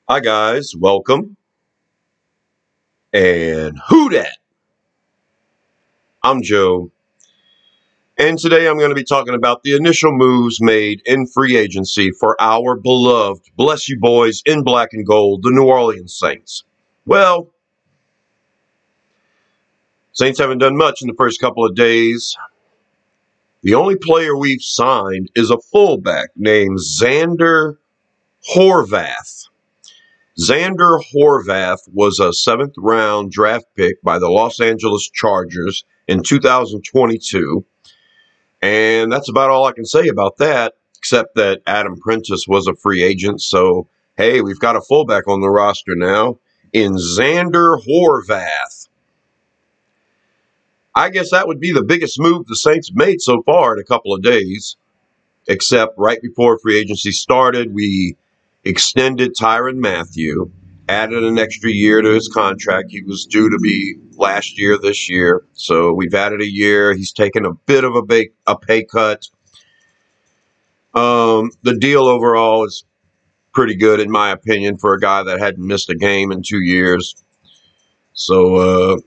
Hi guys, welcome. And who dat? I'm Joe. And today I'm going to be talking about the initial moves made in free agency for our beloved, bless you boys in black and gold, the New Orleans Saints. Well, Saints haven't done much in the first couple of days. The only player we've signed is a fullback named Zander Horvath. Zander Horvath was a seventh-round draft pick by the Los Angeles Chargers in 2022. And that's about all I can say about that, except that Adam Prentice was a free agent. So, hey, we've got a fullback on the roster now in Zander Horvath. I guess that would be the biggest move the Saints made so far in a couple of days, except right before free agency started, we extended Tyrann Mathieu, added an extra year to his contract. He was due to be last year, this year. So we've added a year. He's taken a bit of a pay cut. The deal overall is pretty good, in my opinion, for a guy that hadn't missed a game in 2 years. So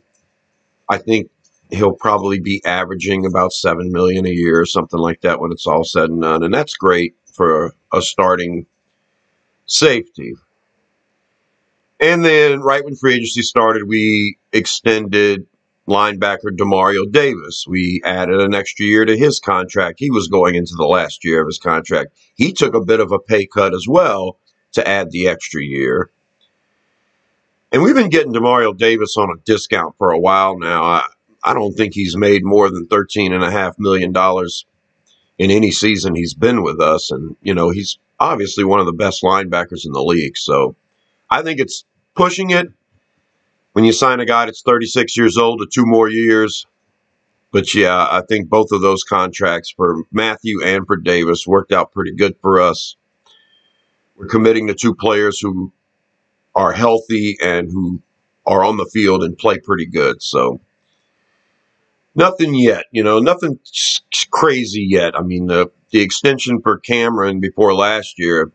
I think he'll probably be averaging about $7 million a year or something like that when it's all said and done. And that's great for a starting safety. And then right when free agency started, we extended linebacker Demario Davis. We added an extra year to his contract. He was going into the last year of his contract. He took a bit of a pay cut as well to add the extra year. And we've been getting Demario Davis on a discount for a while now. I don't think he's made more than $13.5 million in any season he's been with us. And, you know, he's obviously one of the best linebackers in the league. So I think it's pushing it when you sign a guy that's 36 years old to 2 more years. But yeah, I think both of those contracts for Mathieu and for Davis worked out pretty good for us. We're committing to 2 players who are healthy and who are on the field and play pretty good. So nothing yet, nothing crazy yet. I mean, the extension for Cameron before last year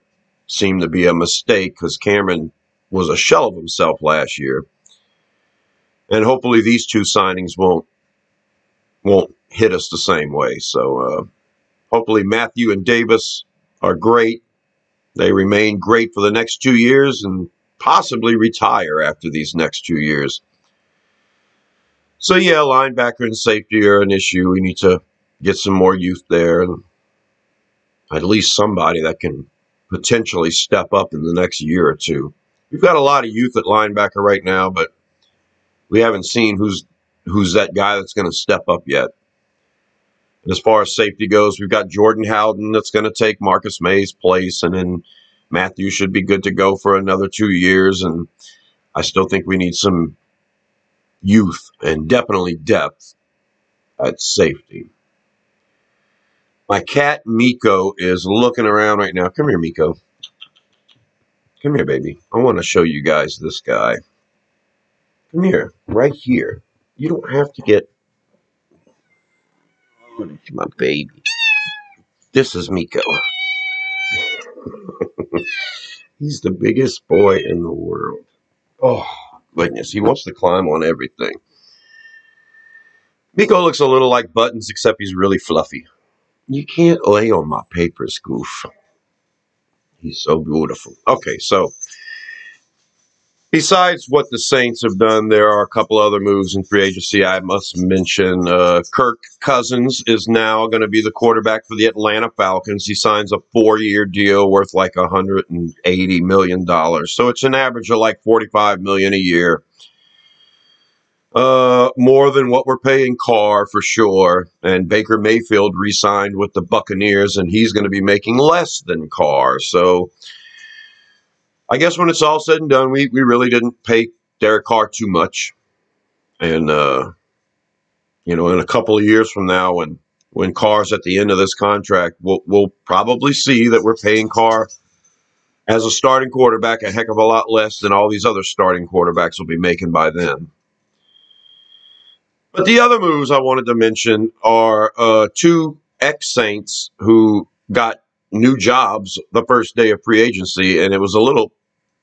seemed to be a mistake because Cameron was a shell of himself last year. And hopefully these 2 signings won't hit us the same way. So hopefully Mathieu and Davis are great. They remain great for the next 2 years and possibly retire after these next 2 years. So yeah, linebacker and safety are an issue. We need to get some more youth there, and at least somebody that can potentially step up in the next year or 2. We've got a lot of youth at linebacker right now, but we haven't seen who's that guy that's going to step up yet. And as far as safety goes, we've got Jordan Howden that's going to take Marcus May's place, and then Mathieu should be good to go for another 2 years. And I still think we need some youth and definitely depth at safety. My cat Miko is looking around right now. Come here, Miko. Come here, baby. I want to show you guys this guy. Come here, right here. You don't have to get... My baby. This is Miko. He's the biggest boy in the world. Oh, goodness. He wants to climb on everything. Miko looks a little like Buttons, except he's really fluffy. You can't lay on my paper, Scoof. He's so beautiful. Okay, so besides what the Saints have done, there are a couple other moves in free agency I must mention. Kirk Cousins is now going to be the quarterback for the Atlanta Falcons. He signs a 4-year deal worth like $180 million. So it's an average of like $45 million a year. More than what we're paying Carr for sure. And Baker Mayfield re-signed with the Buccaneers, and he's going to be making less than Carr. So I guess when it's all said and done, we really didn't pay Derek Carr too much. And, in a couple of years from now, when Carr's at the end of this contract, we'll probably see that we're paying Carr as a starting quarterback a heck of a lot less than all these other starting quarterbacks will be making by then. But the other moves I wanted to mention are 2 ex-Saints who got new jobs the first day of free agency, and it was a little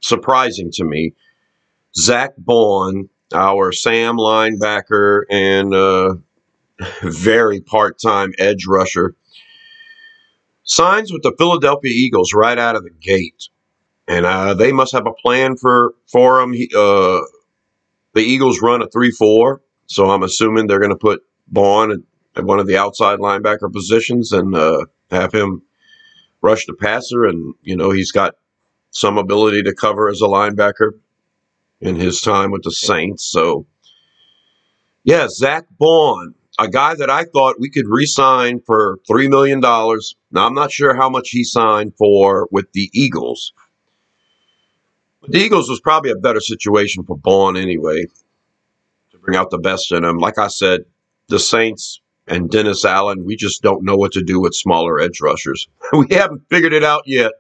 surprising to me. Zach Baun, our Sam linebacker and very part-time edge rusher, signs with the Philadelphia Eagles right out of the gate. And they must have a plan for him. The Eagles run a 3-4, so I'm assuming they're going to put Baun at one of the outside linebacker positions and have him rush the passer. And, he's got some ability to cover as a linebacker in his time with the Saints. So, yeah, Zach Baun, a guy that I thought we could re-sign for $3 million. Now, I'm not sure how much he signed for with the Eagles. But the Eagles was probably a better situation for Baun anyway, to bring out the best in him. Like I said, the Saints and Dennis Allen, we just don't know what to do with smaller edge rushers. We haven't figured it out yet.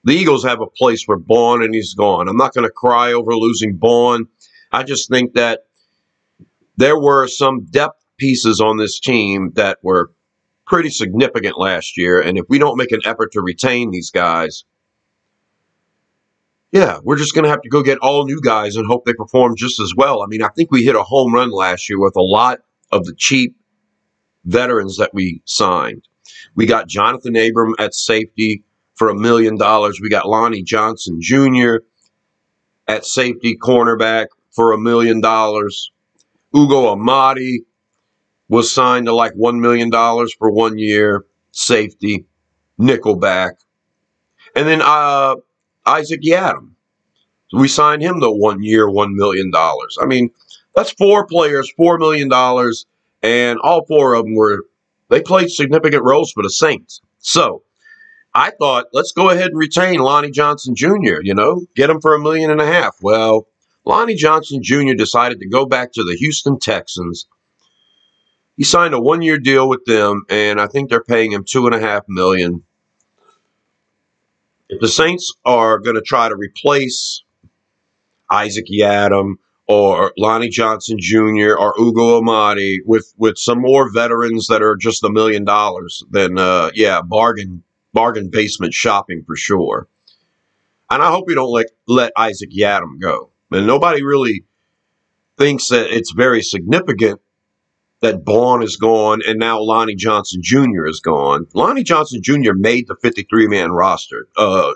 The Eagles have a place for Baun, and he's gone. I'm not going to cry over losing Baun. I just think that there were some depth pieces on this team that were pretty significant last year, and if we don't make an effort to retain these guys, yeah, we're just going to have to go get all new guys and hope they perform just as well. I mean, I think we hit a home run last year with a lot of the cheap veterans that we signed. We got Jonathan Abram at safety for $1 million. We got Lonnie Johnson Jr. at safety cornerback for $1 million. Ugo Amadi was signed to like $1 million for 1 year, safety, nickelback. And then Isaac Yiadom. So we signed him to 1 year, $1 million. I mean, that's 4 players, $4 million, and all 4 of them they played significant roles for the Saints. So I thought, let's go ahead and retain Lonnie Johnson Jr., get him for $1.5 million. Well, Lonnie Johnson Jr. decided to go back to the Houston Texans. He signed a 1-year deal with them, and I think they're paying him $2.5 million. If the Saints are going to try to replace Isaac Yiadom or Lonnie Johnson Jr. or Ugo Amadi with some more veterans that are just $1 million, then bargain basement shopping for sure. And I hope we don't let Isaac Yiadom go. And nobody really thinks that it's very significant that Baun is gone and now Lonnie Johnson Jr. is gone. Lonnie Johnson Jr. made the 53-man roster.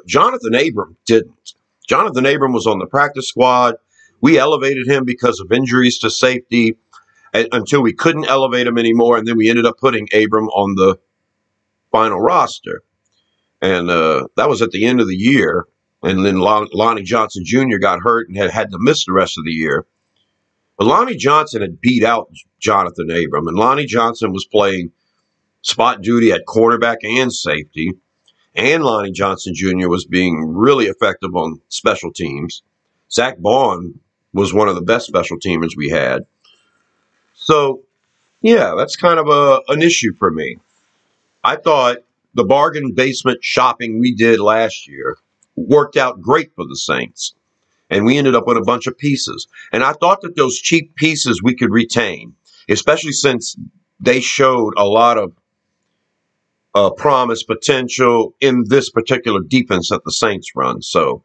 Jonathan Abram didn't. Jonathan Abram was on the practice squad. We elevated him because of injuries to safety until we couldn't elevate him anymore, and then we ended up putting Abram on the final roster. And that was at the end of the year. And then Lonnie Johnson Jr. got hurt and had to miss the rest of the year. But Lonnie Johnson had beat out Jonathan Abram, and Lonnie Johnson was playing spot duty at cornerback and safety, and Lonnie Johnson Jr. was being really effective on special teams. Zach Baun was one of the best special teamers we had. So, yeah, that's kind of an issue for me. I thought the bargain basement shopping we did last year worked out great for the Saints. And we ended up with a bunch of pieces. And I thought that those cheap pieces we could retain, especially since they showed a lot of promise, potential in this particular defense that the Saints run. So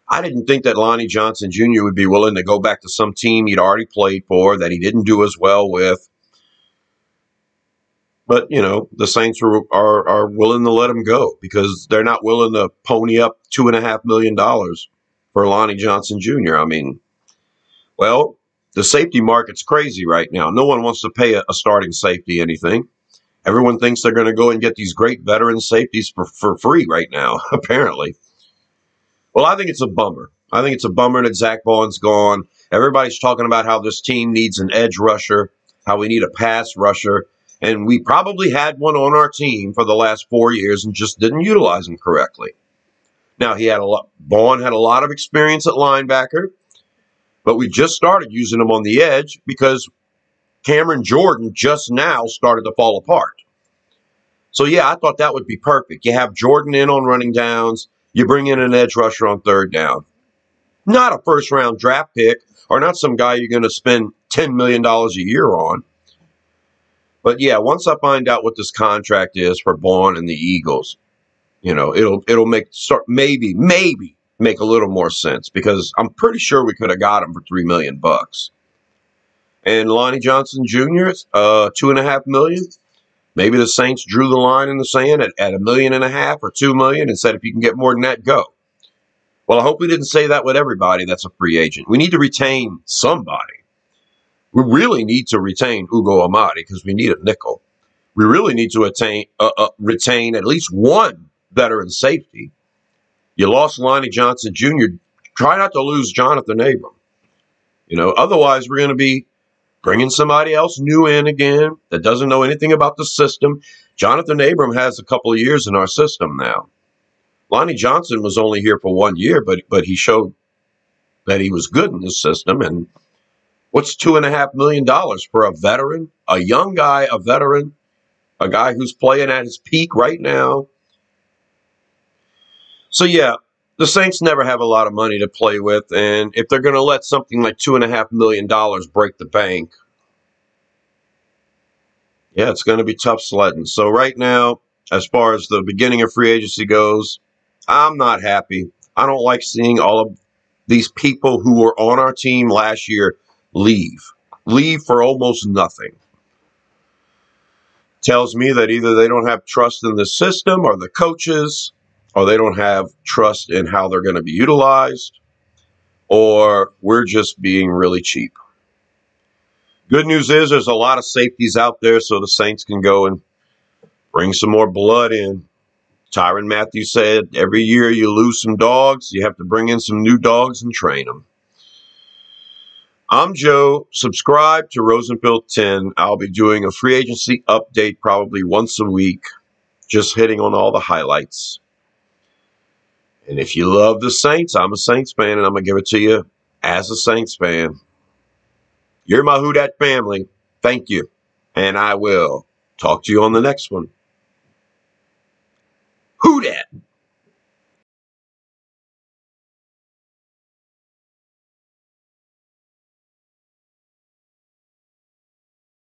I didn't think that Lonnie Johnson Jr. would be willing to go back to some team he'd already played for that he didn't do as well with. But, the Saints are willing to let him go because they're not willing to pony up $2.5 million for Lonnie Johnson Jr. I mean, well, the safety market's crazy right now. No one wants to pay a starting safety anything. Everyone thinks they're going to go and get these great veteran safeties for free right now, apparently. Well, I think it's a bummer. I think it's a bummer that Zach Baun's gone. Everybody's talking about how this team needs an edge rusher, how we need a pass rusher. And we probably had one on our team for the last 4 years and just didn't utilize him correctly. Now, Baun had a lot of experience at linebacker, but we just started using him on the edge because Cameron Jordan just now started to fall apart. So, yeah, I thought that would be perfect. You have Jordan in on running downs. You bring in an edge rusher on third down. Not a first-round draft pick or not some guy you're going to spend $10 million a year on. But, yeah, once I find out what this contract is for Baun and the Eagles, it'll maybe make a little more sense, because I'm pretty sure we could have got him for $3 million. And Lonnie Johnson Jr., $2.5 million. Maybe the Saints drew the line in the sand at $1.5 million or $2 million and said, if you can get more than that, go. Well, I hope we didn't say that with everybody that's a free agent. We need to retain somebody. We really need to retain Ugo Amadi because we need a nickel. We really need to retain at least one veteran safety. You lost Lonnie Johnson Jr. Try not to lose Jonathan Abram. Otherwise we're going to be bringing somebody else new in again that doesn't know anything about the system. Jonathan Abram has a couple of years in our system now. Lonnie Johnson was only here for 1 year, but he showed that he was good in this system. And what's $2.5 million for a veteran, a young guy, a veteran, a guy who's playing at his peak right now? So, yeah, the Saints never have a lot of money to play with. And if they're going to let something like $2.5 million break the bank, yeah, it's going to be tough sledding. So right now, as far as the beginning of free agency goes, I'm not happy. I don't like seeing all of these people who were on our team last year leave for almost nothing. Tells me that either they don't have trust in the system or the coaches, or they don't have trust in how they're going to be utilized, or we're just being really cheap. Good news is there's a lot of safeties out there, so the Saints can go and bring some more blood in. Tyrann Mathieu said, every year you lose some dogs, you have to bring in some new dogs and train them. I'm Joe. Subscribe to Rosenfield 10. I'll be doing a free agency update probably once a week, just hitting on all the highlights. And if you love the Saints, I'm a Saints fan, and I'm going to give it to you as a Saints fan. You're my Who Dat family. Thank you. And I will talk to you on the next one. Who Dat?